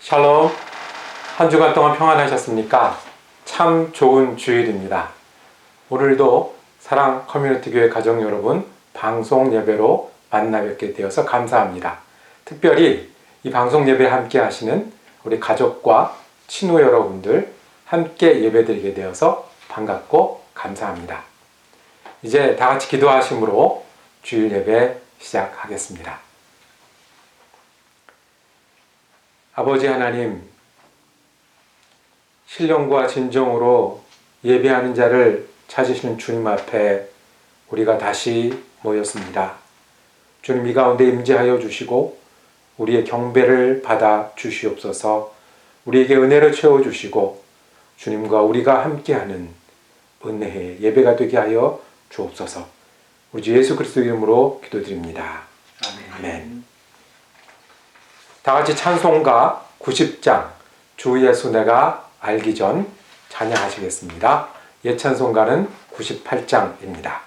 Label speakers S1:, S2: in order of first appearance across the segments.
S1: 샬롬. 한 주간 동안 평안하셨습니까? 참 좋은 주일입니다. 오늘도 사랑 커뮤니티 교회 가족 여러분 방송 예배로 만나 뵙게 되어서 감사합니다. 특별히 이 방송 예배에 함께 하시는 우리 가족과 친구 여러분들 함께 예배드리게 되어서 반갑고 감사합니다. 이제 다 같이 기도하심으로 주일 예배 시작하겠습니다. 아버지 하나님, 신령과 진정으로 예배하는 자를 찾으시는 주님 앞에 우리가 다시 모였습니다. 주님 이 가운데 임재하여 주시고 우리의 경배를 받아 주시옵소서. 우리에게 은혜를 채워주시고 주님과 우리가 함께하는 은혜의 예배가 되게 하여 주옵소서. 우리 주 예수 그리스도 이름으로 기도드립니다. 아멘. 다 같이 찬송가 90장 주 예수 내가 알기 전 찬양하시겠습니다. 옛 찬송가는 98장입니다.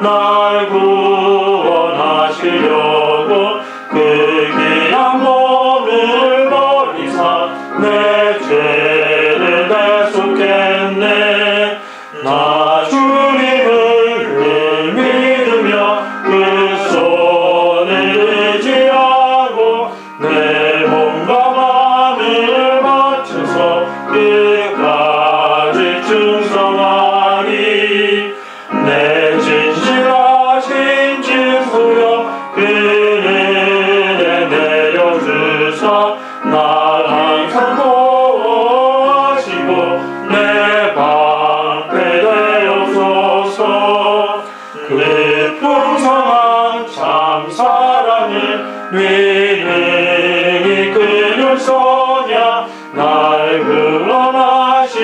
S2: 날 구원하시려고 그 귀한 몸을 버리사 내 죄를 대속했네. 나 주님을 믿으며 그 손을 의지하고 내 몸과 마음을 바쳐서 끝까지 충성하리. 내 진실하신 증수여 그 은혜 내려주사 날 항상 보호하시고 내 방패 되옵소서. 그 풍성한 참 사랑을 위능히 그늘 소냐 날 구원하신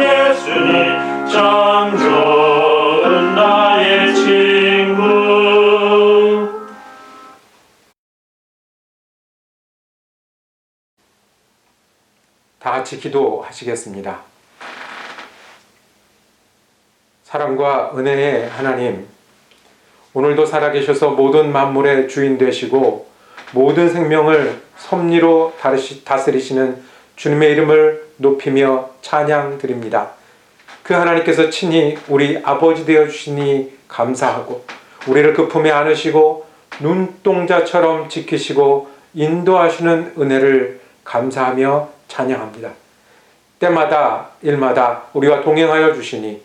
S2: 예수님 참 좋은 나의 친구.
S1: 다 같이 기도하시겠습니다. 사랑과 은혜의 하나님, 오늘도 살아계셔서 모든 만물의 주인 되시고 모든 생명을 섭리로 다스리시는 주님의 이름을 높이며 찬양드립니다. 그 하나님께서 친히 우리 아버지 되어 주시니 감사하고 우리를 그 품에 안으시고 눈동자처럼 지키시고 인도하시는 은혜를 감사하며 찬양합니다. 때마다 일마다 우리와 동행하여 주시니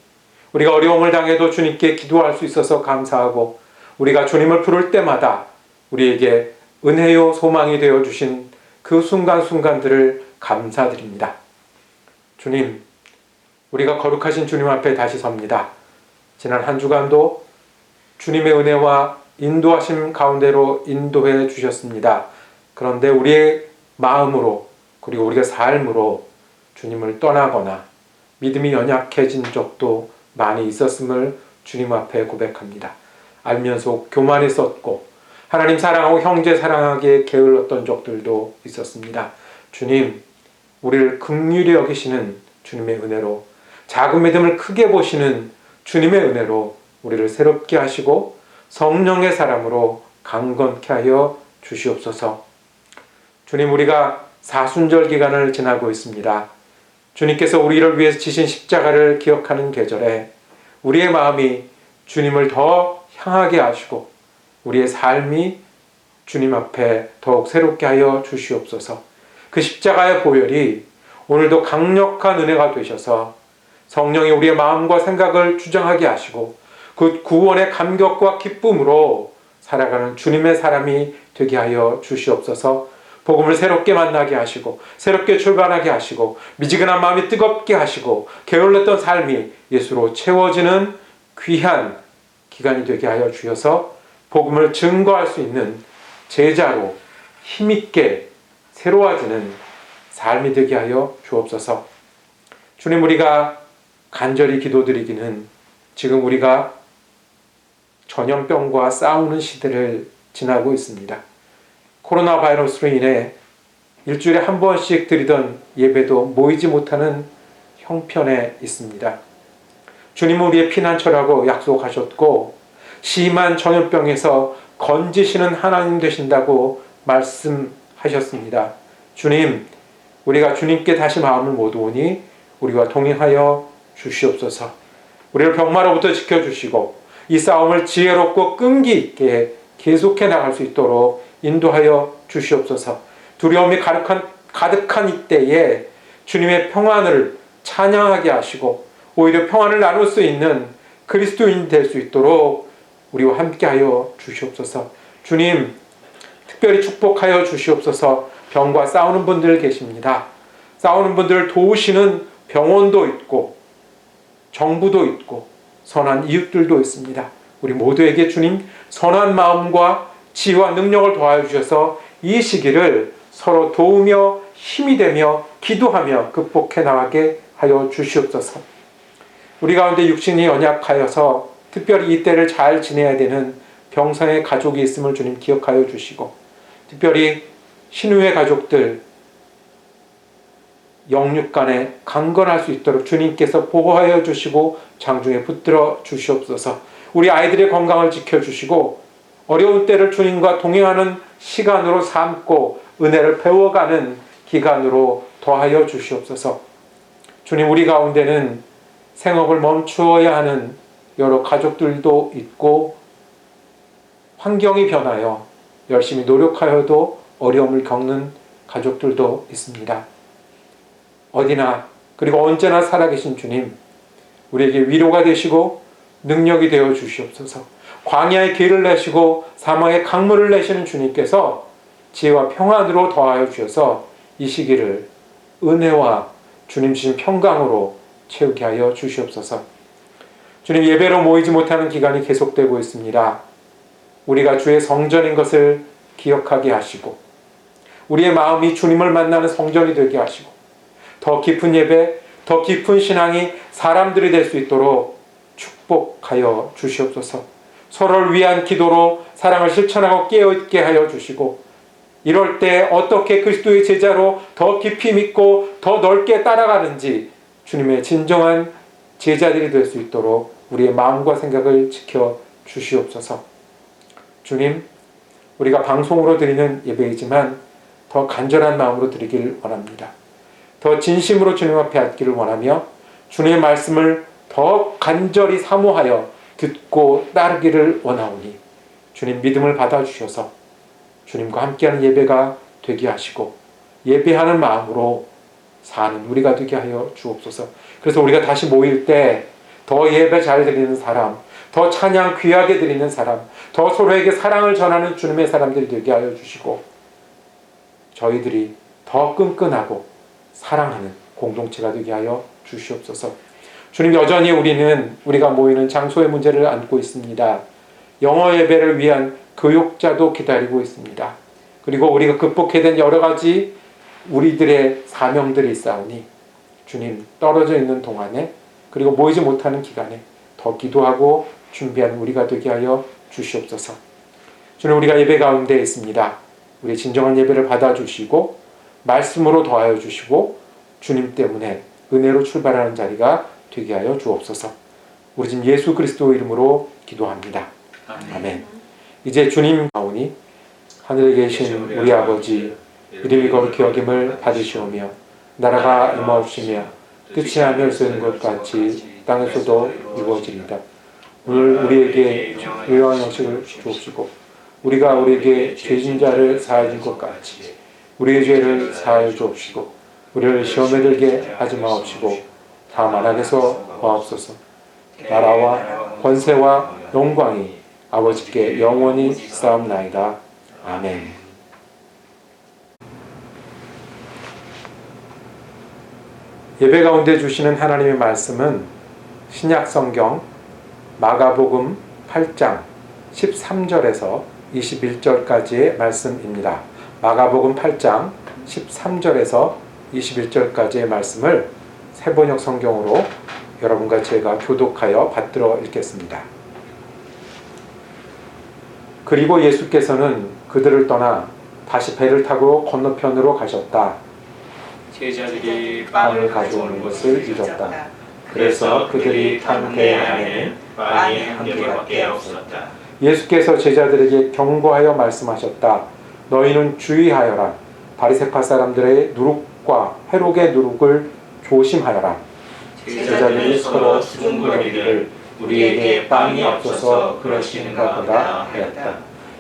S1: 우리가 어려움을 당해도 주님께 기도할 수 있어서 감사하고 우리가 주님을 부를 때마다 우리에게 은혜요 소망이 되어 주신 그 순간순간들을 감사드립니다. 주님, 우리가 거룩하신 주님 앞에 다시 섭니다. 지난 한 주간도 주님의 은혜와 인도하심 가운데로 인도해 주셨습니다. 그런데 우리의 마음으로 그리고 우리의 삶으로 주님을 떠나거나 믿음이 연약해진 적도 많이 있었음을 주님 앞에 고백합니다. 알면서 교만했었고 하나님 사랑하고 형제 사랑하기에 게을렀던 적들도 있었습니다. 주님, 우리를 긍휼히 여기시는 주님의 은혜로 작은 믿음을 크게 보시는 주님의 은혜로 우리를 새롭게 하시고 성령의 사람으로 강건케 하여 주시옵소서. 주님, 우리가 사순절 기간을 지나고 있습니다. 주님께서 우리를 위해서 지신 십자가를 기억하는 계절에 우리의 마음이 주님을 더 향하게 하시고 우리의 삶이 주님 앞에 더욱 새롭게 하여 주시옵소서. 그 십자가의 보혈이 오늘도 강력한 은혜가 되셔서 성령이 우리의 마음과 생각을 주장하게 하시고 그 구원의 감격과 기쁨으로 살아가는 주님의 사람이 되게 하여 주시옵소서. 복음을 새롭게 만나게 하시고 새롭게 출발하게 하시고 미지근한 마음이 뜨겁게 하시고 게을렀던 삶이 예수로 채워지는 귀한 기간이 되게 하여 주셔서 복음을 증거할 수 있는 제자로 힘있게 새로워지는 삶이 되게 하여 주옵소서. 주님, 우리가 간절히 기도드리기는 지금 우리가 전염병과 싸우는 시대를 지나고 있습니다. 코로나 바이러스로 인해 일주일에 한 번씩 드리던 예배도 모이지 못하는 형편에 있습니다. 주님은 우리의 피난처라고 약속하셨고 심한 전염병에서 건지시는 하나님 되신다고 말씀하셨습니다. 주님, 우리가 주님께 다시 마음을 모두오니 우리와 동행하여 주시옵소서. 우리를 병마로부터 지켜주시고 이 싸움을 지혜롭고 끈기 있게 계속해 나갈 수 있도록 인도하여 주시옵소서. 두려움이 가득한 이때에 주님의 평안을 찬양하게 하시고 오히려 평안을 나눌 수 있는 그리스도인이 될 수 있도록 우리와 함께하여 주시옵소서. 주님, 특별히 축복하여 주시옵소서. 병과 싸우는 분들 계십니다. 싸우는 분들을 도우시는 병원도 있고 정부도 있고 선한 이웃들도 있습니다. 우리 모두에게 주님 선한 마음과 지혜와 능력을 더하여 주셔서 이 시기를 서로 도우며 힘이 되며 기도하며 극복해 나가게 하여 주시옵소서. 우리 가운데 육신이 연약하여서 특별히 이 때를 잘 지내야 되는 병상의 가족이 있음을 주님 기억하여 주시고 특별히 신우의 가족들 영육간에 강건할 수 있도록 주님께서 보호하여 주시고 장중에 붙들어 주시옵소서. 우리 아이들의 건강을 지켜주시고 어려운 때를 주님과 동행하는 시간으로 삼고 은혜를 배워가는 기간으로 더하여 주시옵소서. 주님, 우리 가운데는 생업을 멈추어야 하는 여러 가족들도 있고 환경이 변하여 열심히 노력하여도 어려움을 겪는 가족들도 있습니다. 어디나 그리고 언제나 살아계신 주님, 우리에게 위로가 되시고 능력이 되어 주시옵소서. 광야의 길을 내시고 사망의 강물을 내시는 주님께서 지혜와 평안으로 더하여 주셔서 이 시기를 은혜와 주님 주신 평강으로 채우게 하여 주시옵소서. 주님, 예배로 모이지 못하는 기간이 계속되고 있습니다. 우리가 주의 성전인 것을 기억하게 하시고 우리의 마음이 주님을 만나는 성전이 되게 하시고 더 깊은 예배, 더 깊은 신앙이 사람들이 될 수 있도록 축복하여 주시옵소서. 서로를 위한 기도로 사랑을 실천하고 깨어있게 하여 주시고 이럴 때 어떻게 그리스도의 제자로 더 깊이 믿고 더 넓게 따라가는지 주님의 진정한 제자들이 될 수 있도록 우리의 마음과 생각을 지켜 주시옵소서. 주님, 우리가 방송으로 드리는 예배이지만 더 간절한 마음으로 드리길 원합니다. 더 진심으로 주님 앞에 앉기를 원하며 주님의 말씀을 더 간절히 사모하여 듣고 따르기를 원하오니 주님 믿음을 받아주셔서 주님과 함께하는 예배가 되게 하시고 예배하는 마음으로 사는 우리가 되게 하여 주옵소서. 그래서 우리가 다시 모일 때 더 예배 잘 드리는 사람, 더 찬양 귀하게 드리는 사람, 더 서로에게 사랑을 전하는 주님의 사람들이 되게 하여 주시고 저희들이 더 끈끈하고 사랑하는 공동체가 되게 하여 주시옵소서. 주님, 여전히 우리는 우리가 모이는 장소의 문제를 안고 있습니다. 영어 예배를 위한 교육자도 기다리고 있습니다. 그리고 우리가 극복해야 된 여러 가지 우리들의 사명들이 있사오니 주님, 떨어져 있는 동안에 그리고 모이지 못하는 기간에 더 기도하고 준비하는 우리가 되게 하여 주시옵소서. 주님, 우리가 예배 가운데 있습니다. 우리 진정한 예배를 받아주시고 말씀으로 더하여 주시고 주님 때문에 은혜로 출발하는 자리가 되게 하여 주옵소서. 우리 주 예수 그리스도 이름으로 기도합니다. 아멘. 이제 주님 나오니 하늘에 계신 우리 아버지 이름이 거룩히 여김을 받으시오며 나라가 임하옵시며 뜻이 하늘에서 이루어진 것 같이 땅에서도 이루어지리이다. 오늘 우리에게 일용할 양식을 주옵시고 우리가 우리에게 죄진 자를 사하여 준 것 같이 우리의 죄를 사하여 주옵시고 우리를 시험에 들게 하지 마옵시고 다만 악에서 구하옵소서. 나라와 권세와 영광이 아버지께 영원히 쌓옵나이다. 아멘. 예배 가운데 주시는 하나님의 말씀은 신약 성경 마가복음 8장 13절에서 21절까지의 말씀입니다. 마가복음 8장 13절에서 21절까지의 말씀을 새번역 성경으로 여러분과 제가 교독하여 받들어 읽겠습니다. 그리고 예수께서는 그들을 떠나 다시 배를 타고 건너편으로 가셨다.
S3: 제자들이
S1: 빵을 가져오는 것을 잊었다. 그래서 그들이 탄 배 안에는
S3: 빵이 한 개밖에 없었다.
S1: 예수께서 제자들에게 경고하여 말씀하셨다. 너희는 주의하여라. 바리새파 사람들의 누룩과 헤롯의 누룩을 조심하여라.
S3: 제자들이 서로 수군거리기를 우리에게 빵이 없어서 그러시는가 보다 하였다.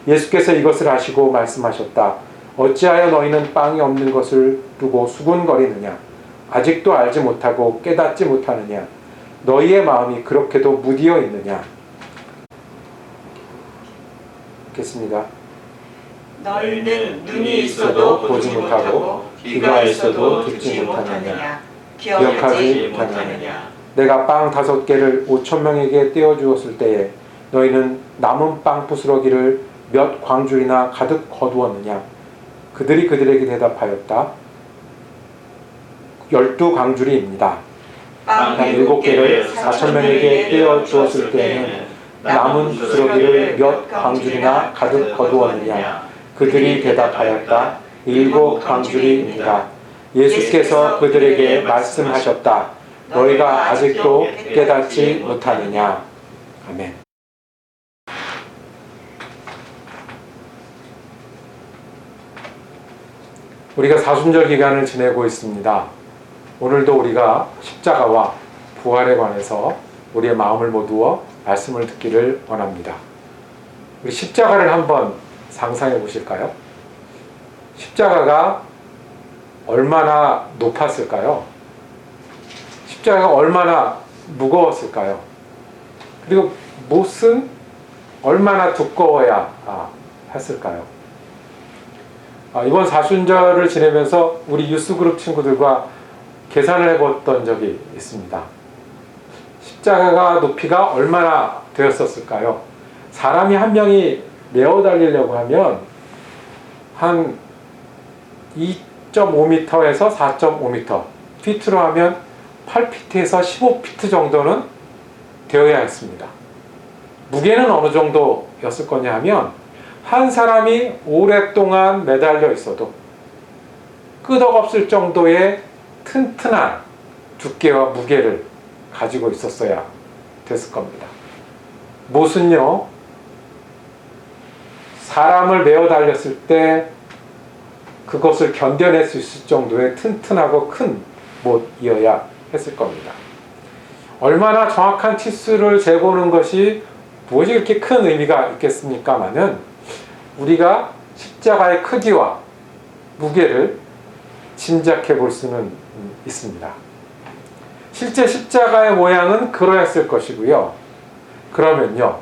S1: 예수께서 이것을 아시고 말씀하셨다. 어찌하여 너희는 빵이 없는 것을 두고 수군거리느냐? 아직도 알지 못하고 깨닫지 못하느냐? 너희의 마음이 그렇게도 무디어 있느냐? 읽겠습니다.
S3: 너희는 눈이 있어도 보지 못하고 귀가 있어도 듣지 못하느냐? 기억하지 못하느냐?
S1: 내가 빵 5개를 5,000명에게 떼어주었을 때에 너희는 남은 빵 부스러기를 몇 광줄이나 가득 거두었느냐? 그들이 그들에게 대답하였다. 12광줄이입니다.
S3: 빵
S1: 7개를 4,000명에게 떼어주었을 때에는 남은 부스러기를 몇 광줄이나 가득 거두었느냐? 그들이 대답하였다. 7광줄이입니다. 예수께서 그들에게 말씀하셨다. 너희가 아직도 깨닫지 못하느냐? 아멘. 우리가 사순절 기간을 지내고 있습니다. 오늘도 우리가 십자가와 부활에 관해서 우리의 마음을 모두어 말씀을 듣기를 원합니다. 우리 십자가를 한번 상상해 보실까요? 십자가가 얼마나 높았을까요? 십자가가 얼마나 무거웠을까요? 그리고 못은 얼마나 두꺼워야 했을까요? 이번 사순절을 지내면서 우리 유스그룹 친구들과 계산을 해봤던 적이 있습니다. 십자가가 높이가 얼마나 되었었을까요? 사람이 한 명이 메어 달리려고 하면 한 2.5m에서 4.5m, 피트로 하면 8피트에서 15피트 정도는 되어야 했습니다. 무게는 어느 정도였을 거냐 하면 한 사람이 오랫동안 매달려 있어도 끄덕없을 정도의 튼튼한 두께와 무게를 가지고 있었어야 됐을 겁니다. 못은요, 사람을 메어 달렸을 때 그것을 견뎌낼 수 있을 정도의 튼튼하고 큰 못이어야 했을 겁니다. 얼마나 정확한 치수를 재보는 것이 무엇이 그렇게 큰 의미가 있겠습니까마는 우리가 십자가의 크기와 무게를 짐작해 볼 수는 있습니다. 실제 십자가의 모양은 그러했을 것이고요. 그러면요,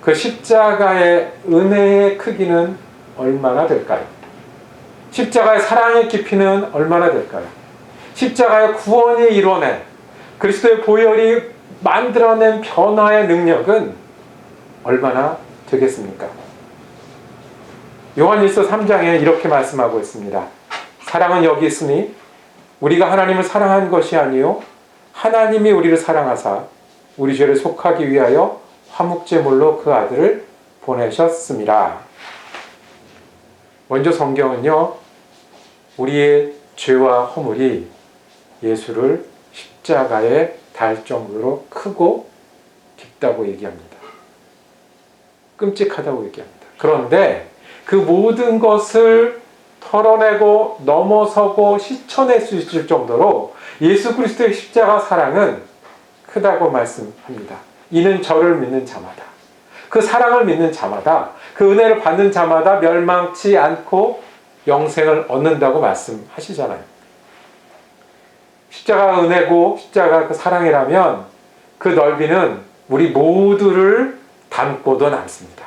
S1: 그 십자가의 은혜의 크기는 얼마나 될까요? 십자가의 사랑의 깊이는 얼마나 될까요? 십자가의 구원이 이뤄낸 그리스도의 보혈이 만들어낸 변화의 능력은 얼마나 되겠습니까? 요한일서 3장에 이렇게 말씀하고 있습니다. 사랑은 여기 있으니 우리가 하나님을 사랑한 것이 아니요 하나님이 우리를 사랑하사 우리 죄를 속하기 위하여 화목제물로 그 아들을 보내셨습니다. 먼저 성경은요, 우리의 죄와 허물이 예수를 십자가에 달 정도로 크고 깊다고 얘기합니다. 끔찍하다고 얘기합니다. 그런데 그 모든 것을 털어내고 넘어서고 씻어낼 수 있을 정도로 예수 그리스도의 십자가 사랑은 크다고 말씀합니다. 이는 저를 믿는 자마다, 그 사랑을 믿는 자마다, 그 은혜를 받는 자마다 멸망치 않고 영생을 얻는다고 말씀하시잖아요. 십자가가 은혜고 십자가가 그 사랑이라면 그 넓이는 우리 모두를 담고도 남습니다.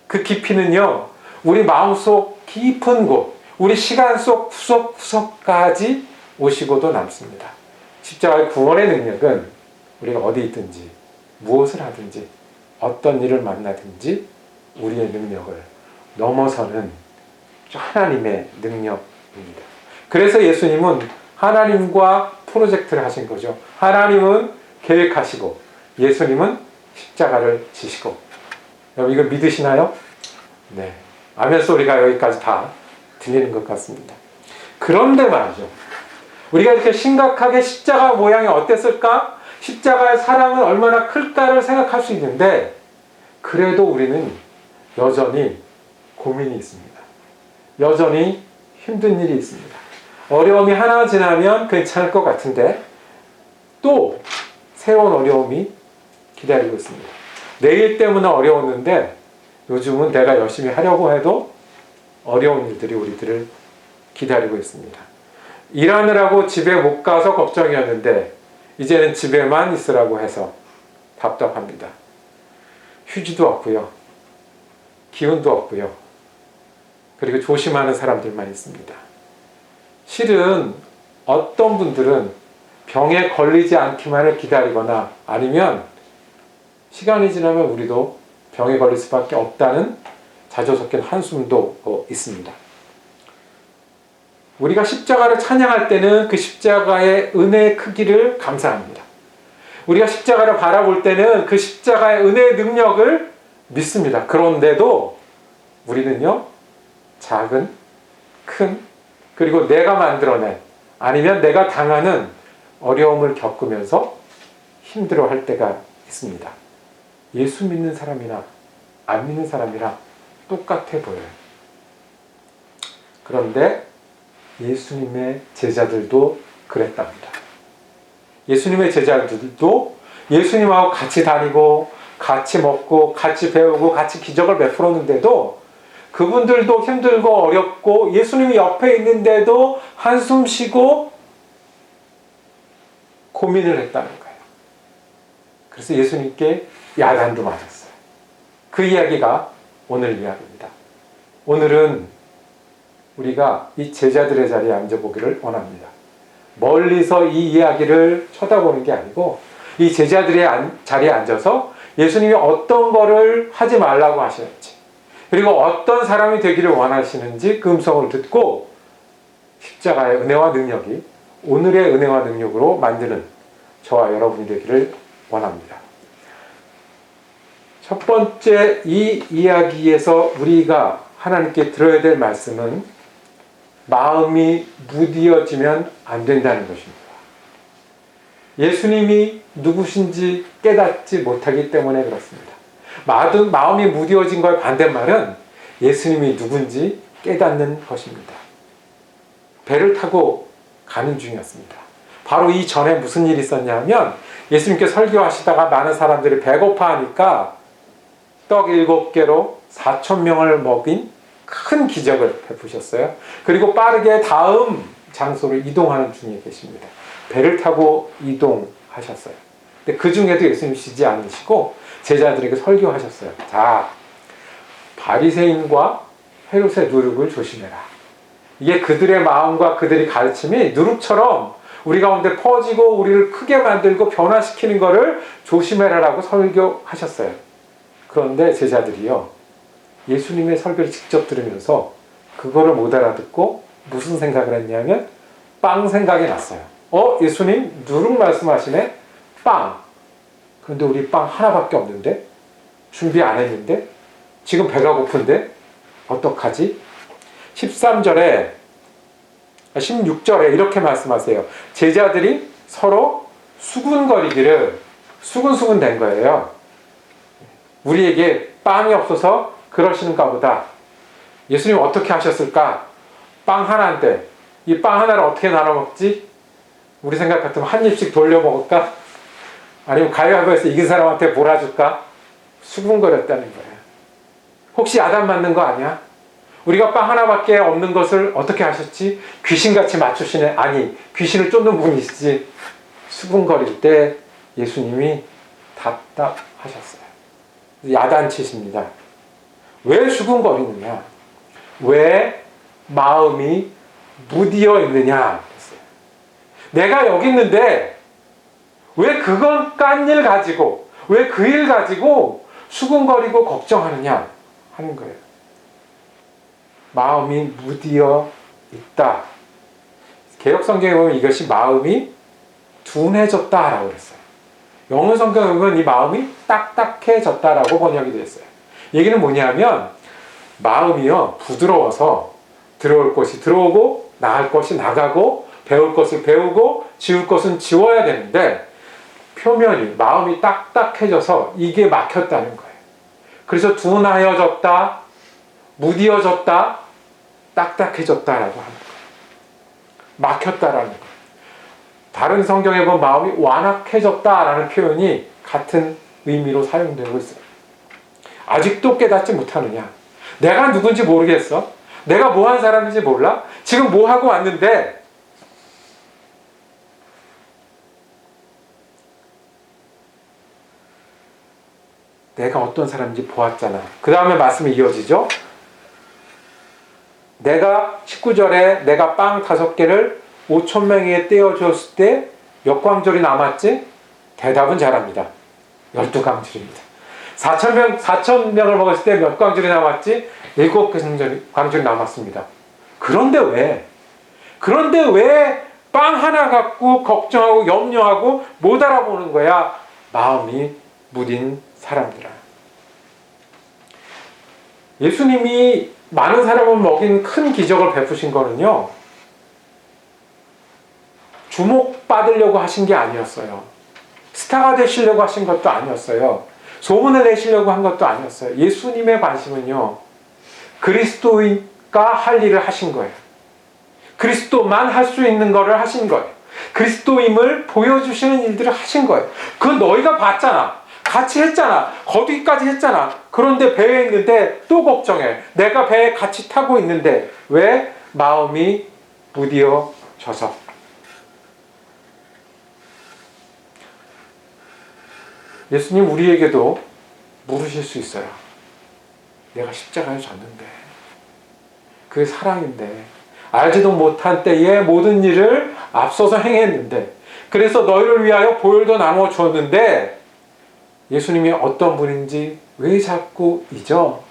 S1: 그 깊이는요, 우리 마음속 깊은 곳, 우리 시간 속 구석구석까지 오시고도 남습니다. 십자가의 구원의 능력은 우리가 어디 있든지 무엇을 하든지 어떤 일을 만나든지 우리의 능력을 넘어서는 하나님의 능력입니다. 그래서 예수님은 하나님과 프로젝트를 하신 거죠. 하나님은 계획하시고 예수님은 십자가를 지시고. 여러분 이걸 믿으시나요? 네. 아멘 소리가 여기까지 다 들리는 것 같습니다. 그런데 말이죠. 우리가 이렇게 심각하게 십자가 모양이 어땠을까? 십자가의 사랑은 얼마나 클까를 생각할 수 있는데 그래도 우리는 여전히 고민이 있습니다. 여전히 힘든 일이 있습니다. 어려움이 하나 지나면 괜찮을 것 같은데 또 새로운 어려움이 기다리고 있습니다. 내일 때문에 어려웠는데 요즘은 내가 열심히 하려고 해도 어려운 일들이 우리들을 기다리고 있습니다. 일하느라고 집에 못 가서 걱정이었는데 이제는 집에만 있으라고 해서 답답합니다. 휴지도 없고요. 기운도 없고요. 그리고 조심하는 사람들만 있습니다. 실은 어떤 분들은 병에 걸리지 않기만을 기다리거나 아니면 시간이 지나면 우리도 병에 걸릴 수밖에 없다는 자주 섞인 한숨도 있습니다. 우리가 십자가를 찬양할 때는 그 십자가의 은혜의 크기를 감사합니다. 우리가 십자가를 바라볼 때는 그 십자가의 은혜의 능력을 믿습니다. 그런데도 우리는요, 작은, 큰, 그리고 내가 만들어낸 아니면 내가 당하는 어려움을 겪으면서 힘들어할 때가 있습니다. 예수 믿는 사람이나 안 믿는 사람이랑 똑같아 보여요. 그런데 예수님의 제자들도 그랬답니다. 예수님의 제자들도 예수님하고 같이 다니고 같이 먹고 같이 배우고 같이 기적을 베풀었는데도 그분들도 힘들고 어렵고 예수님이 옆에 있는데도 한숨 쉬고 고민을 했다는 거예요. 그래서 예수님께 야단도 맞았어요. 그 이야기가 오늘 이야기입니다. 오늘은 우리가 이 제자들의 자리에 앉아보기를 원합니다. 멀리서 이 이야기를 쳐다보는 게 아니고 이 제자들의 자리에 앉아서 예수님이 어떤 거를 하지 말라고 하시는지 그리고 어떤 사람이 되기를 원하시는지 그 음성을 듣고 십자가의 은혜와 능력이 오늘의 은혜와 능력으로 만드는 저와 여러분이 되기를 원합니다. 첫 번째 이 이야기에서 우리가 하나님께 들어야 될 말씀은 마음이 무디어지면 안 된다는 것입니다. 예수님이 누구신지 깨닫지 못하기 때문에 그렇습니다. 마음이 무디어진 거의 반대말은 예수님이 누군지 깨닫는 것입니다. 배를 타고 가는 중이었습니다. 바로 이 전에 무슨 일이 있었냐면 예수님께 설교하시다가 많은 사람들이 배고파하니까 떡 7개로 4,000명을 먹인 큰 기적을 베푸셨어요. 그리고 빠르게 다음 장소로 이동하는 중에 계십니다. 배를 타고 이동하셨어요. 근데 그 중에도 예수님 쉬지 않으시고 제자들에게 설교하셨어요. 자, 바리새인과 헤롯의 누룩을 조심해라. 이게 그들의 마음과 그들이 가르침이 누룩처럼 우리 가운데 퍼지고 우리를 크게 만들고 변화시키는 것을 조심해라라고 설교하셨어요. 그런데 제자들이요, 예수님의 설교를 직접 들으면서 그거를 못 알아듣고 무슨 생각을 했냐면 빵 생각이 났어요. 예수님 누룩 말씀하시네? 빵. 그런데 우리 빵 하나밖에 없는데? 준비 안 했는데? 지금 배가 고픈데? 어떡하지? 16절에 이렇게 말씀하세요. 제자들이 서로 수군거리기를 수군수군 된 거예요. 우리에게 빵이 없어서 그러시는가 보다. 예수님 어떻게 하셨을까? 빵 하나인데 이 빵 하나를 어떻게 나눠 먹지? 우리 생각 같으면 한 입씩 돌려 먹을까? 아니면 가위바위보에서 이긴 사람한테 몰아줄까? 수군거렸다는 거예요. 혹시 야단 맞는 거 아니야? 우리가 빵 하나밖에 없는 것을 어떻게 하셨지? 귀신같이 맞추시네. 아니, 귀신을 쫓는 분이시지. 수군거릴 때 예수님이 답답하셨어요. 야단치십니다. 왜 수군거리느냐? 왜 마음이 무디어 있느냐? 내가 여기 있는데 왜 그건 깐 일 가지고, 왜 그 일 가지고 수군거리고 걱정하느냐 하는 거예요. 마음이 무디어 있다. 개역성경에 보면 이것이 마음이 둔해졌다라고 그랬어요. 영어 성경에 보면 이 마음이 딱딱해졌다라고 번역이 됐어요. 얘기는 뭐냐면 마음이요 부드러워서 들어올 것이 들어오고 나갈 것이 나가고 배울 것을 배우고 지울 것은 지워야 되는데 표면이 마음이 딱딱해져서 이게 막혔다는 거예요. 그래서 둔하여졌다, 무디어졌다, 딱딱해졌다라고 하는 거예요. 막혔다라는 거예요. 다른 성경에 보면 마음이 완악해졌다라는 표현이 같은 의미로 사용되고 있어요. 아직도 깨닫지 못하느냐? 내가 누군지 모르겠어? 내가 뭐 한 사람인지 몰라? 지금 뭐 하고 왔는데 내가 어떤 사람인지 보았잖아. 그 다음에 말씀이 이어지죠. 내가 19절에 내가 빵 5개를 5,000명에게 떼어주었을 때 몇 광줄이 남았지? 대답은 잘합니다. 12광줄입니다. 4,000명을 먹었을 때 몇 광줄이 남았지? 7광줄이 남았습니다. 그런데 왜 빵 하나 갖고 걱정하고 염려하고 못 알아보는 거야? 마음이 무딘 사람들아. 예수님이 많은 사람을 먹인 큰 기적을 베푸신 거는요, 주목받으려고 하신 게 아니었어요. 스타가 되시려고 하신 것도 아니었어요. 소문을 내시려고 한 것도 아니었어요. 예수님의 관심은요, 그리스도가 할 일을 하신 거예요. 그리스도만 할 수 있는 거를 하신 거예요. 그리스도임을 보여주시는 일들을 하신 거예요. 그건 너희가 봤잖아. 같이 했잖아. 거기까지 했잖아. 그런데 배에 있는데 또 걱정해. 내가 배에 같이 타고 있는데 왜? 마음이 무디어져서. 예수님 우리에게도 물으실 수 있어요. 내가 십자가에 졌는데, 그게 사랑인데, 알지도 못한 때에 모든 일을 앞서서 행했는데, 그래서 너희를 위하여 보혈도 나누어 주었는데 예수님이 어떤 분인지 왜 자꾸 잊어?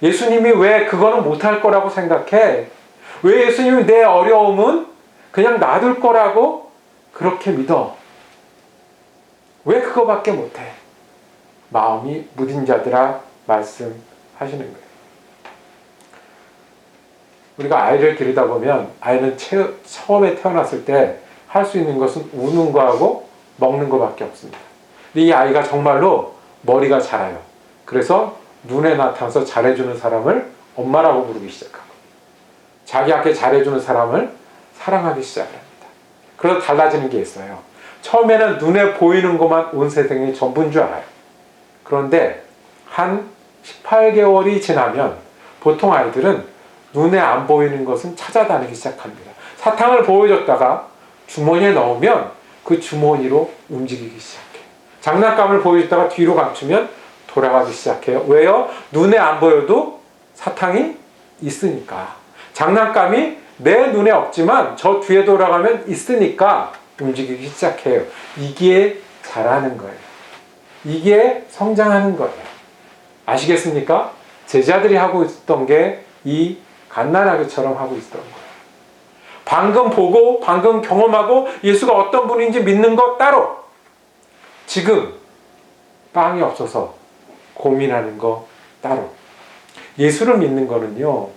S1: 예수님이 왜 그거는 못할 거라고 생각해? 왜 예수님이 내 어려움은 그냥 놔둘 거라고 그렇게 믿어? 왜 그거밖에 못해? 마음이 무딘 자들아 말씀하시는 거예요. 우리가 아이를 기르다 보면 아이는 처음에 태어났을 때 할 수 있는 것은 우는 거하고 먹는 거밖에 없습니다. 근데 이 아이가 정말로 머리가 자라요. 그래서 눈에 나타나서 잘해주는 사람을 엄마라고 부르기 시작하고, 자기 앞에 잘해주는 사람을 사랑하기 시작합니다. 그래서 달라지는 게 있어요. 처음에는 눈에 보이는 것만 온 세상이 전부인 줄 알아요. 그런데 한 18개월이 지나면 보통 아이들은 눈에 안 보이는 것은 찾아다니기 시작합니다. 사탕을 보여줬다가 주머니에 넣으면 그 주머니로 움직이기 시작해요. 장난감을 보여줬다가 뒤로 감추면 돌아가기 시작해요. 왜요? 눈에 안 보여도 사탕이 있으니까. 장난감이 내 눈에 없지만 저 뒤에 돌아가면 있으니까 움직이기 시작해요. 이게 자라는 거예요. 이게 성장하는 거예요. 아시겠습니까? 제자들이 하고 있었던 게 이 갓난아기처럼 하고 있었던 거예요. 방금 보고 방금 경험하고 예수가 어떤 분인지 믿는 것 따로, 지금 빵이 없어서 고민하는 거 따로. 예수를 믿는 거는요,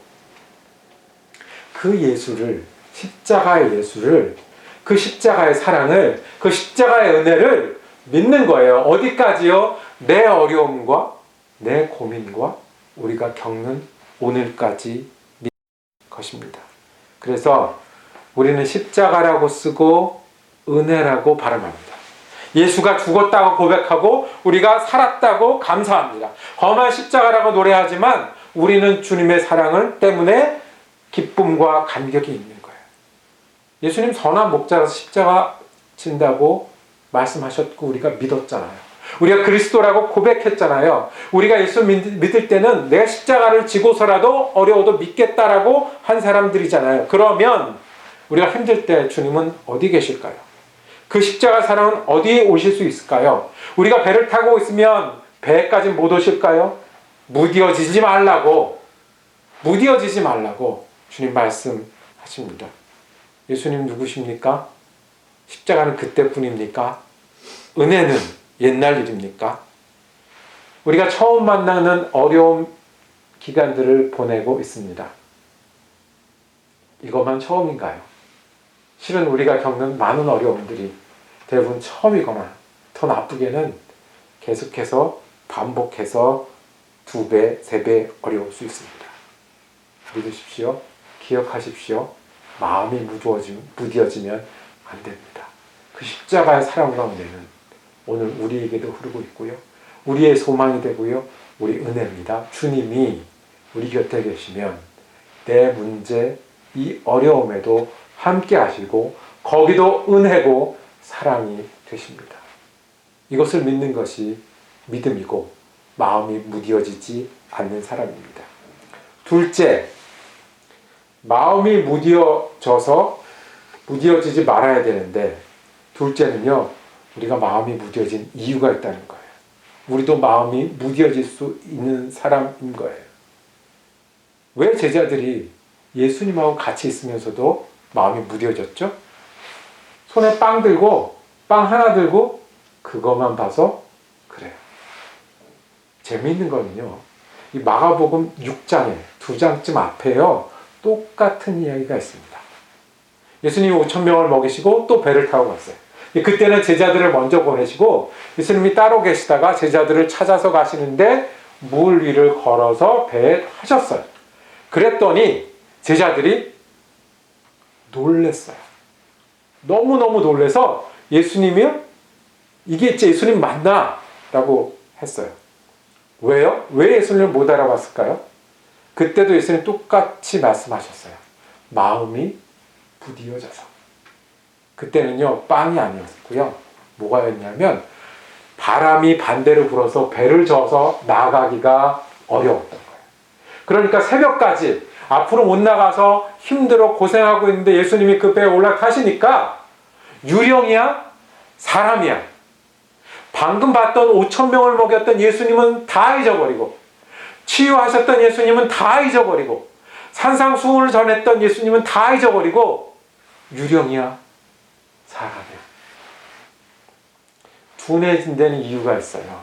S1: 그 예수를, 십자가의 예수를, 그 십자가의 사랑을, 그 십자가의 은혜를 믿는 거예요. 어디까지요? 내 어려움과 내 고민과 우리가 겪는 오늘까지 믿는 것입니다. 그래서 우리는 십자가라고 쓰고 은혜라고 발음합니다. 예수가 죽었다고 고백하고 우리가 살았다고 감사합니다. 험한 십자가라고 노래하지만 우리는 주님의 사랑을 때문에 기쁨과 감격이 있는 거예요. 예수님 선한 목자라서 십자가 진다고 말씀하셨고 우리가 믿었잖아요. 우리가 그리스도라고 고백했잖아요. 우리가 예수 믿을 때는 내가 십자가를 지고서라도 어려워도 믿겠다라고 한 사람들이잖아요. 그러면 우리가 힘들 때 주님은 어디 계실까요? 그 십자가 사랑은 어디에 오실 수 있을까요? 우리가 배를 타고 있으면 배까지 못 오실까요? 무디어지지 말라고 주님 말씀하십니다. 예수님 누구십니까? 십자가는 그때뿐입니까? 은혜는 옛날 일입니까? 우리가 처음 만나는 어려운 기간들을 보내고 있습니다. 이것만 처음인가요? 실은 우리가 겪는 많은 어려움들이 대부분 처음이거나 더 나쁘게는 계속해서 반복해서 2배, 3배 어려울 수 있습니다. 믿으십시오. 기억하십시오. 마음이 무뎌지면 안 됩니다. 그 십자가의 사랑 가운데는 오늘 우리에게도 흐르고 있고요. 우리의 소망이 되고요. 우리 은혜입니다. 주님이 우리 곁에 계시면 내 문제, 이 어려움에도 함께 하시고 거기도 은혜고 사랑이 되십니다. 이것을 믿는 것이 믿음이고 마음이 무뎌지지 않는 사람입니다. 둘째, 마음이 무뎌지지 말아야 되는데 둘째는요, 우리가 마음이 무뎌진 이유가 있다는 거예요. 우리도 마음이 무뎌질 수 있는 사람인 거예요. 왜 제자들이 예수님하고 같이 있으면서도 마음이 무뎌졌죠? 손에 빵 하나 들고 그것만 봐서 그래요. 재미있는 거는요, 이 마가복음 6장에 2장쯤 앞에요, 똑같은 이야기가 있습니다. 예수님이 5,000명을 먹이시고 또 배를 타고 갔어요. 그때는 제자들을 먼저 보내시고 예수님이 따로 계시다가 제자들을 찾아서 가시는데 물 위를 걸어서 배에 타셨어요. 그랬더니 제자들이 놀랬어요. 너무너무 놀래서 예수님이 이게 예수님 맞나? 라고 했어요. 왜요? 왜 예수님을 못 알아봤을까요? 그때도 예수님 똑같이 말씀하셨어요. 마음이 부디어져서. 그때는요, 빵이 아니었고요. 뭐가였냐면 바람이 반대로 불어서 배를 저어서 나가기가 어려웠던 거예요. 그러니까 새벽까지 앞으로 못 나가서 힘들어 고생하고 있는데 예수님이 그 배에 올라타시니까 유령이야? 사람이야? 방금 봤던 5,000명을 먹였던 예수님은 다 잊어버리고 치유하셨던 예수님은 다 잊어버리고 산상수훈을 전했던 예수님은 다 잊어버리고 유령이야? 사람이야? 둔해진다는 이유가 있어요.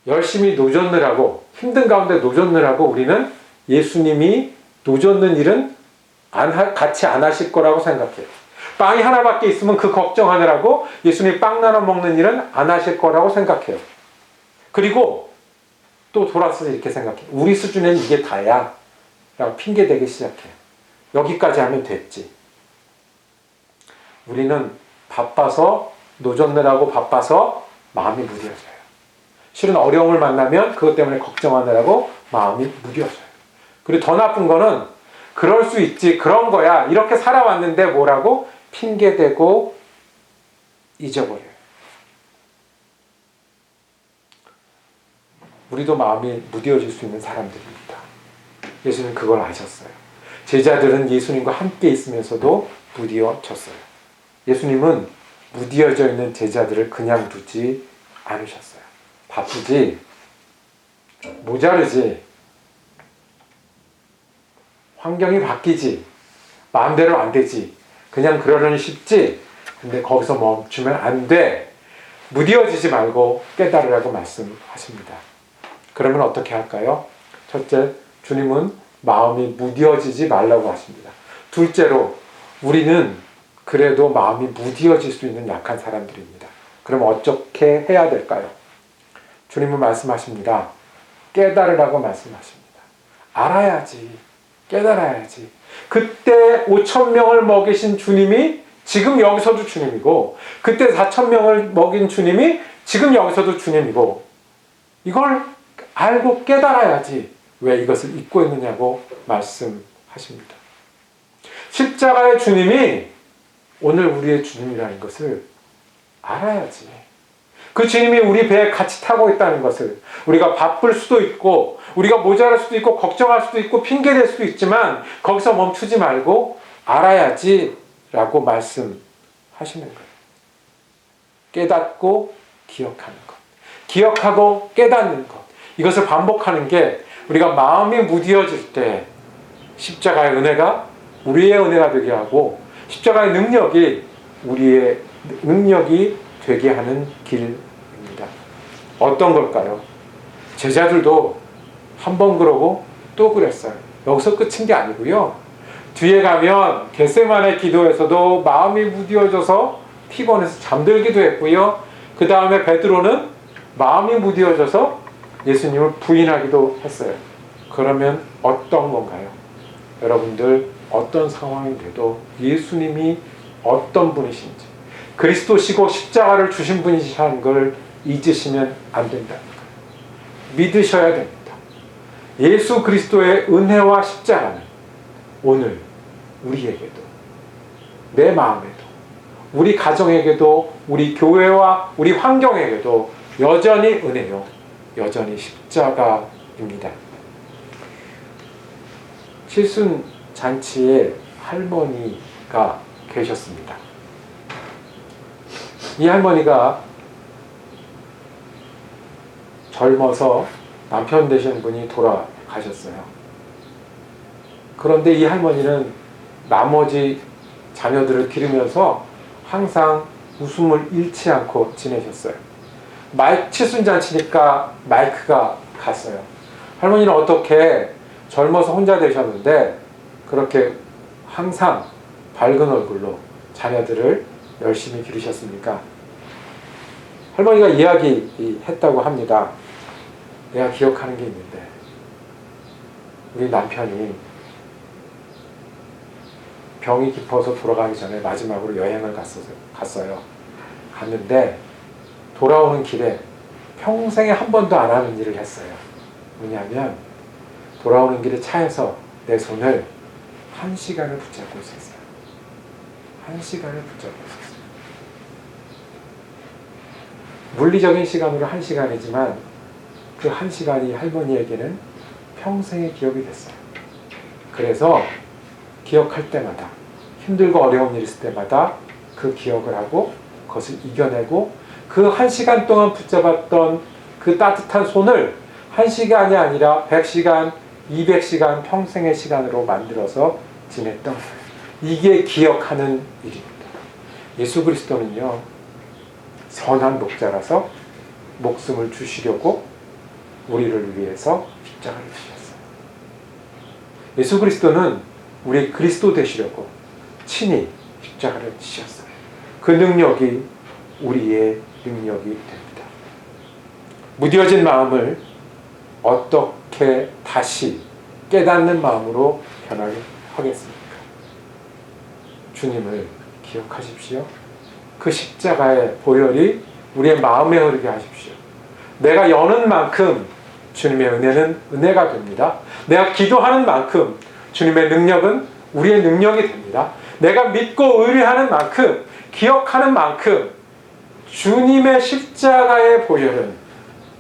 S1: 열심히 노젓느라고 힘든 가운데 노젓느라고 우리는 예수님이 노젓는 일은 같이 안 하실 거라고 생각해요. 빵이 하나밖에 있으면 그 걱정하느라고 예수님이 빵 나눠 먹는 일은 안 하실 거라고 생각해요. 그리고 또 돌아서서 이렇게 생각해요. 우리 수준에는 이게 다야 라고 핑계대기 시작해요. 여기까지 하면 됐지. 우리는 노젓느라고 바빠서 마음이 무뎌져요. 실은 어려움을 만나면 그것 때문에 걱정하느라고 마음이 무뎌져요. 그리고 더 나쁜 거는 그럴 수 있지, 그런 거야, 이렇게 살아왔는데 뭐라고 핑계대고 잊어버려요. 우리도 마음이 무뎌질 수 있는 사람들입니다. 예수님은 그걸 아셨어요. 제자들은 예수님과 함께 있으면서도 무뎌졌어요. 예수님은 무뎌져 있는 제자들을 그냥 두지 않으셨어요. 바쁘지? 모자르지? 환경이 바뀌지? 마음대로 안 되지? 그냥 그러려니 쉽지? 근데 거기서 멈추면 안 돼. 무뎌지지 말고 깨달으라고 말씀하십니다. 그러면 어떻게 할까요? 첫째, 주님은 마음이 무뎌지지 말라고 하십니다. 둘째로, 우리는 그래도 마음이 무뎌질 수 있는 약한 사람들입니다. 그럼 어떻게 해야 될까요? 주님은 말씀하십니다. 깨달으라고 말씀하십니다. 알아야지. 깨달아야지. 그때 5,000명을 먹이신 주님이 지금 여기서도 주님이고, 그때 4,000명을 먹인 주님이 지금 여기서도 주님이고, 이걸 알고 깨달아야지. 왜 이것을 잊고 있느냐고 말씀하십니다. 십자가의 주님이 오늘 우리의 주님이라는 것을 알아야지. 그 주님이 우리 배에 같이 타고 있다는 것을, 우리가 바쁠 수도 있고 우리가 모자랄 수도 있고 걱정할 수도 있고 핑계댈 수도 있지만 거기서 멈추지 말고 알아야지라고 말씀하시는 거예요. 깨닫고 기억하는 것. 기억하고 깨닫는 것. 이것을 반복하는 게 우리가 마음이 무뎌질 때 십자가의 은혜가 우리의 은혜가 되게 하고 십자가의 능력이 우리의 능력이 되게 하는 길입니다. 어떤 걸까요? 제자들도 한 번 그러고 또 그랬어요. 여기서 끝인 게 아니고요. 뒤에 가면 겟세마네 기도에서도 마음이 무뎌져서 피곤해서 잠들기도 했고요. 그 다음에 베드로는 마음이 무뎌져서 예수님을 부인하기도 했어요. 그러면 어떤 건가요? 여러분들 어떤 상황이 돼도 예수님이 어떤 분이신지 그리스도시고 십자가를 주신 분이시라는 걸 잊으시면 안 된다는 거예요. 믿으셔야 됩니다. 예수 그리스도의 은혜와 십자가는 오늘 우리에게도 내 마음에도 우리 가정에게도 우리 교회와 우리 환경에게도 여전히 은혜요. 여전히 십자가입니다. 칠순 잔치에 할머니가 계셨습니다. 이 할머니가 젊어서 남편 되신 분이 돌아가셨어요. 그런데 이 할머니는 나머지 자녀들을 기르면서 항상 웃음을 잃지 않고 지내셨어요. 칠순잔치니까 마이크가 갔어요. 할머니는 어떻게 젊어서 혼자 되셨는데 그렇게 항상 밝은 얼굴로 자녀들을 열심히 기르셨습니까? 할머니가 이야기했다고 합니다. 내가 기억하는 게 있는데 우리 남편이 병이 깊어서 돌아가기 전에 마지막으로 여행을 갔어요. 갔는데 돌아오는 길에 평생에 한 번도 안 하는 일을 했어요. 뭐냐면 돌아오는 길에 차에서 내 손을 1시간을 붙잡고 있었어요. 1시간을 붙잡고 있었어요. 물리적인 시간으로 1시간이지만 그 1시간이 할머니에게는 평생의 기억이 됐어요. 그래서 기억할 때마다 힘들고 어려운 일이 있을 때마다 그 기억을 하고 그것을 이겨내고 그 1시간 동안 붙잡았던 그 따뜻한 손을 1시간이 아니라 100시간, 200시간 평생의 시간으로 만들어서 지냈던 거예요. 이게 기억하는 일입니다. 예수 그리스도는요, 선한 목자라서 목숨을 주시려고 우리를 위해서 십자가를 지셨어요. 예수 그리스도는 우리 그리스도 되시려고 친히 십자가를 지셨어요. 그 능력이 우리의 능력이 됩니다. 무뎌진 마음을 어떻게 다시 깨닫는 마음으로 변하게 하겠습니까? 주님을 기억하십시오. 그 십자가의 보혈이 우리의 마음에 흐르게 하십시오. 내가 여는 만큼 주님의 은혜는 은혜가 됩니다. 내가 기도하는 만큼 주님의 능력은 우리의 능력이 됩니다. 내가 믿고 의뢰하는 만큼, 기억하는 만큼 주님의 십자가의 보혈은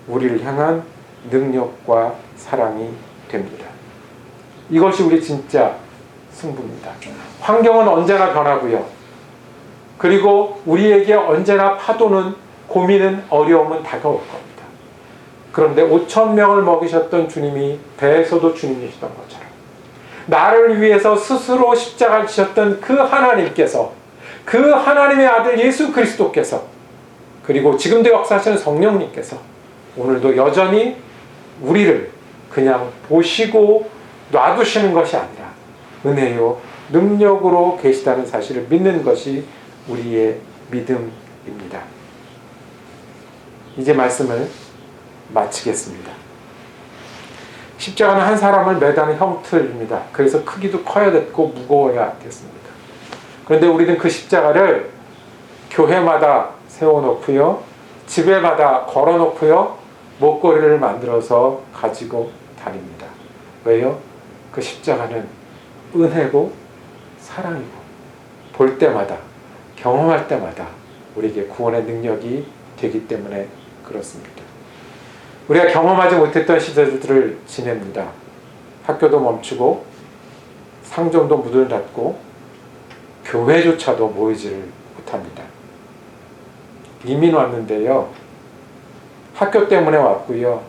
S1: 우리를 향한 능력과 사랑이 됩니다. 이것이 우리 진짜 승부입니다. 환경은 언제나 변하고요. 그리고 우리에게 언제나 파도는, 고민은, 어려움은 다가올 겁니다. 그런데 5,000명을 먹이셨던 주님이 배에서도 주님이시던 것처럼 나를 위해서 스스로 십자가를 지셨던 그 하나님께서, 그 하나님의 아들 예수 그리스도께서, 그리고 지금도 역사하시는 성령님께서 오늘도 여전히 우리를 그냥 보시고 놔두시는 것이 아니라 은혜요 능력으로 계시다는 사실을 믿는 것이 우리의 믿음입니다. 이제 말씀을 마치겠습니다. 십자가는 한 사람을 매다는 형틀입니다. 그래서 크기도 커야 됐고 무거워야 됐습니다. 그런데 우리는 그 십자가를 교회마다 세워놓고요, 집에마다 걸어놓고요, 목걸이를 만들어서 가지고 다닙니다. 왜요? 그 십자가는 은혜고 사랑이고 볼 때마다, 경험할 때마다 우리에게 구원의 능력이 되기 때문에 그렇습니다. 우리가 경험하지 못했던 시절들을 지냅니다. 학교도 멈추고 상점도 문을 닫고 교회조차도 모이지를 못합니다. 이민 왔는데요. 학교 때문에 왔고요.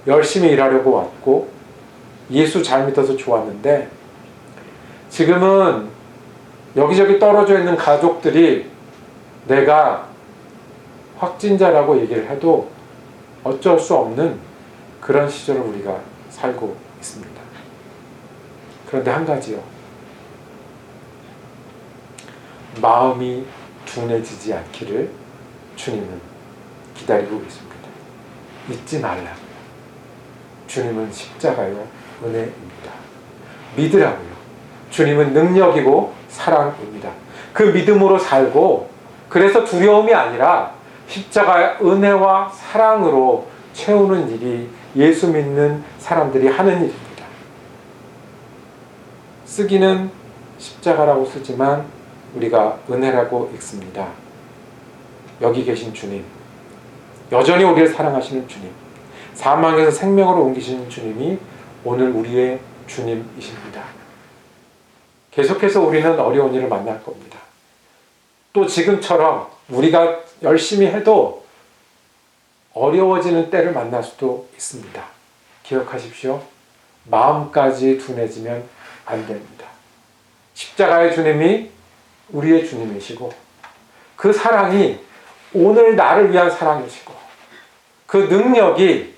S1: 열심히 일하려고 왔고 예수 잘 믿어서 좋았는데 지금은 여기저기 떨어져 있는 가족들이 내가 확진자라고 얘기를 해도 어쩔 수 없는 그런 시절을 우리가 살고 있습니다. 그런데 한 가지요. 마음이 둔해지지 않기를 주님은 기다리고 계십니다. 잊지 말라고요. 주님은 십자가요 은혜입니다. 믿으라고요. 주님은 능력이고 사랑입니다. 그 믿음으로 살고 그래서 두려움이 아니라 십자가의 은혜와 사랑으로 채우는 일이 예수 믿는 사람들이 하는 일입니다. 쓰기는 십자가라고 쓰지만 우리가 은혜라고 읽습니다. 여기 계신 주님, 여전히 우리를 사랑하시는 주님, 사망에서 생명으로 옮기시는 주님이 오늘 우리의 주님이십니다. 계속해서 우리는 어려운 일을 만날 겁니다. 또 지금처럼 우리가 열심히 해도 어려워지는 때를 만날 수도 있습니다. 기억하십시오. 마음까지 둔해지면 안 됩니다. 십자가의 주님이 우리의 주님이시고 그 사랑이 오늘 나를 위한 사랑이시고 그 능력이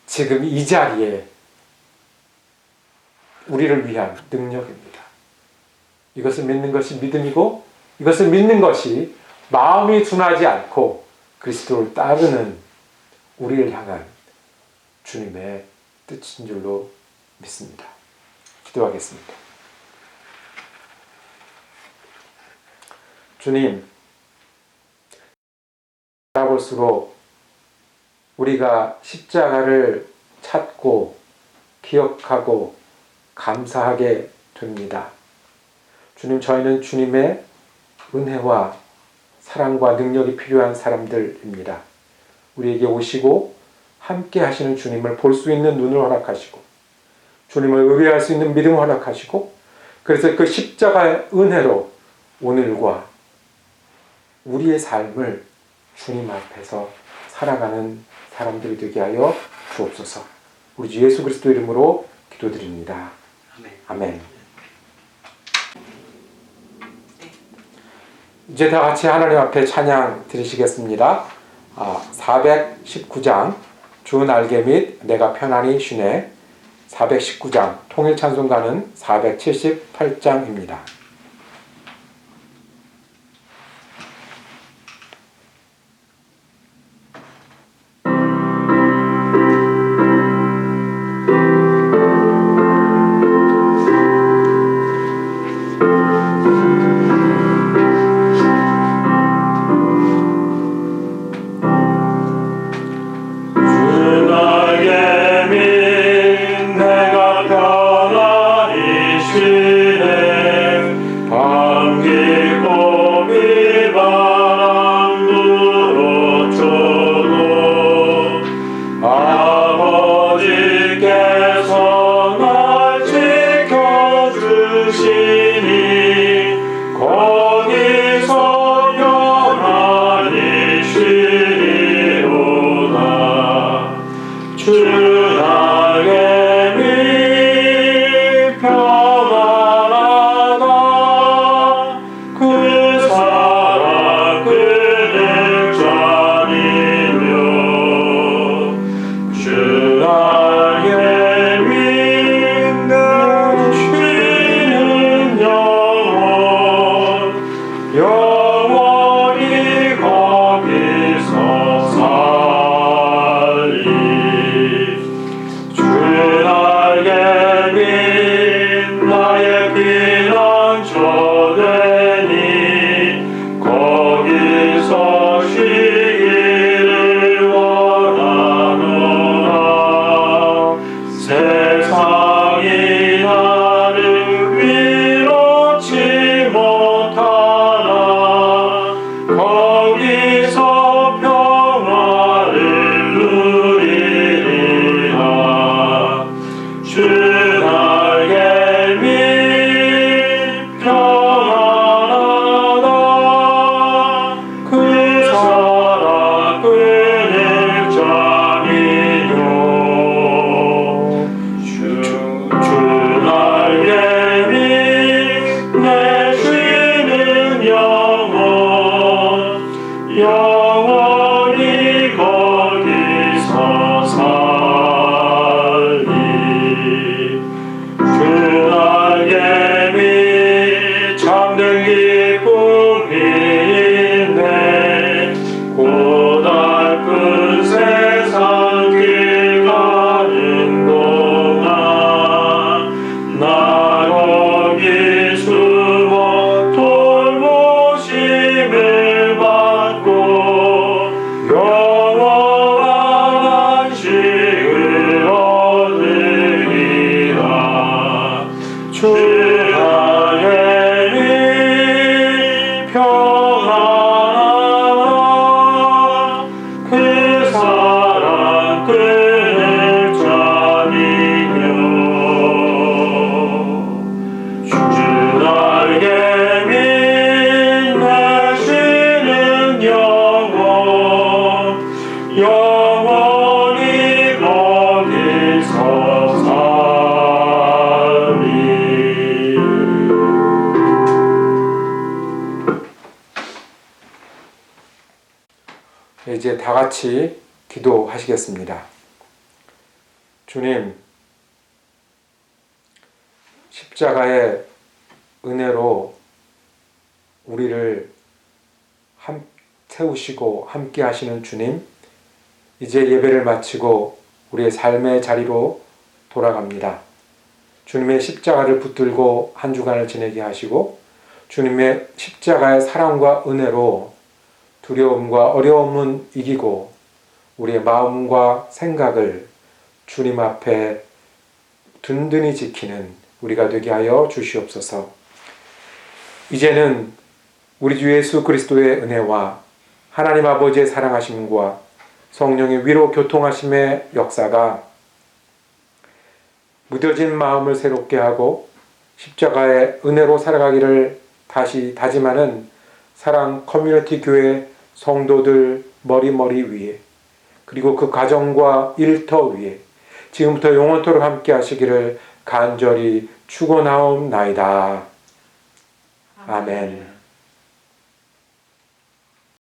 S1: 지금 이 자리에 우리를 위한 능력입니다. 이것을 믿는 것이 믿음이고 이것을 믿는 것이 마음이 둔하지 않고 그리스도를 따르는 우리를 향한 주님의 뜻인 줄로 믿습니다. 기도하겠습니다. 주님, 바라볼수록 우리가 십자가를 찾고 기억하고 감사하게 됩니다. 주님, 저희는 주님의 은혜와 사랑과 능력이 필요한 사람들입니다. 우리에게 오시고 함께 하시는 주님을 볼 수 있는 눈을 허락하시고 주님을 의뢰할 수 있는 믿음을 허락하시고 그래서 그 십자가의 은혜로 오늘과 우리의 삶을 주님 앞에서 살아가는 사람들이 되게 하여 주옵소서. 우리 주 예수 그리스도 이름으로 기도드립니다. 아멘. 이제 다 같이 하나님 앞에 찬양 드리시겠습니다. 419장 주 날개 및 내가 편안히 쉬네, 419장 통일 찬송가는 478장입니다.
S2: 주 날개 밑 평안히
S1: 주 안에 평안하라. 그 사랑 끊을 자비며 주 날개 빛내시는 영원히 거기서 살리. 이제 다 같이 기도하시겠습니다. 주님, 십자가의 은혜로 우리를 세우시고 함께 하시는 주님, 이제 예배를 마치고 우리의 삶의 자리로 돌아갑니다. 주님의 십자가를 붙들고 한 주간을 지내게 하시고 주님의 십자가의 사랑과 은혜로 두려움과 어려움은 이기고 우리의 마음과 생각을 주님 앞에 든든히 지키는 우리가 되게 하여 주시옵소서. 이제는 우리 주 예수 그리스도의 은혜와 하나님 아버지의 사랑하심과 성령의 위로 교통하심의 역사가 무뎌진 마음을 새롭게 하고 십자가의 은혜로 살아가기를 다시 다짐하는 사랑 커뮤니티 교회 성도들 머리머리 위에, 그리고 그 가정과 일터 위에 지금부터 영원토록 함께 하시기를 간절히 축원하옵나이다. 아멘.